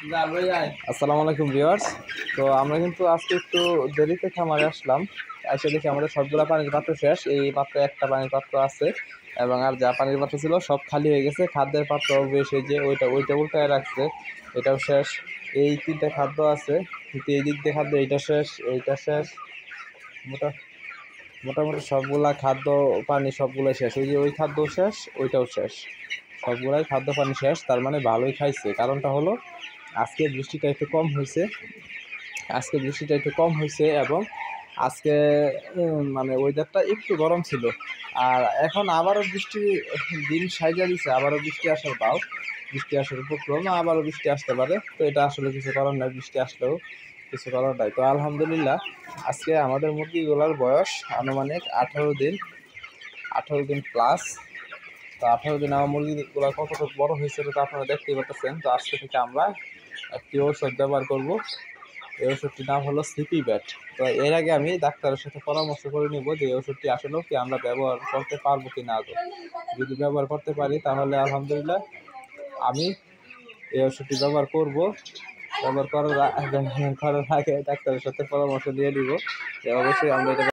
আসসালামু আলাইকুম ভিউয়ার্স। তো আমরা কিন্তু আজকে একটু দেরিতে খামারে আসলাম। এসে দেখি আমাদের সবগুলা পানির পাত্র শেষ। এই পাত্রে একটা পানির পাত্র আছে এবং আর যা পানির পাত্র ছিল সব খালি হয়ে গেছে। খাদ্যের পাত্র বেশ, এই যে ওইটা উল্টায় রাখছে, এটাও শেষ। এই তিনটা খাদ্য আছে, কিন্তু এই দিক দিয়ে খাদ্য এইটা শেষ, এইটা শেষ। মোটা মোটামুটি সবগুলা খাদ্য পানি সবগুলাই শেষ। ওই যে ওই খাদ্য শেষ, ওইটাও শেষ, সবগুলাই খাদ্য পানি শেষ। তার মানে ভালোই খাইছে। কারণটা হলো আজকে বৃষ্টিটা একটু কম হয়েছে, এবং আজকে মানে ওয়েদারটা একটু গরম ছিল। আর এখন আবারও বৃষ্টি দিন সাইজা দিছে, আবারও বৃষ্টি আসার পাও, বৃষ্টি আসার উপক্রম, আবারও বৃষ্টি আসতে পারে। তো এটা আসলে কিছু করার নাই, বৃষ্টি আসলেও কিছু করার নাই। তো আলহামদুলিল্লাহ আজকে আমাদের মুরগিগুলোর বয়স আনুমানিক 18 দিন প্লাস। তো 18 দিন আমার মুরগিগুলো কতটুকু বড় হয়েছে তো আপনারা দেখতেই পাচ্ছেন। তো আজকে থেকে আমরা একটি ঔষধ ব্যবহার করব। এই ওষুধটির নাম হলো সিপি ব্যাট। তো এর আগে আমি ডাক্তারের সাথে পরামর্শ করে নিব যে এই ওষুধটি আসলেও কি আমরা ব্যবহার করতে পারবো কি না। যদি ব্যবহার করতে পারি তাহলে আলহামদুলিল্লাহ আমি এই ওষুধটি ব্যবহার করব। ব্যবহার করার আগে ডাক্তারের সাথে পরামর্শ দিয়ে দিব যে অবশ্যই আমরা এটা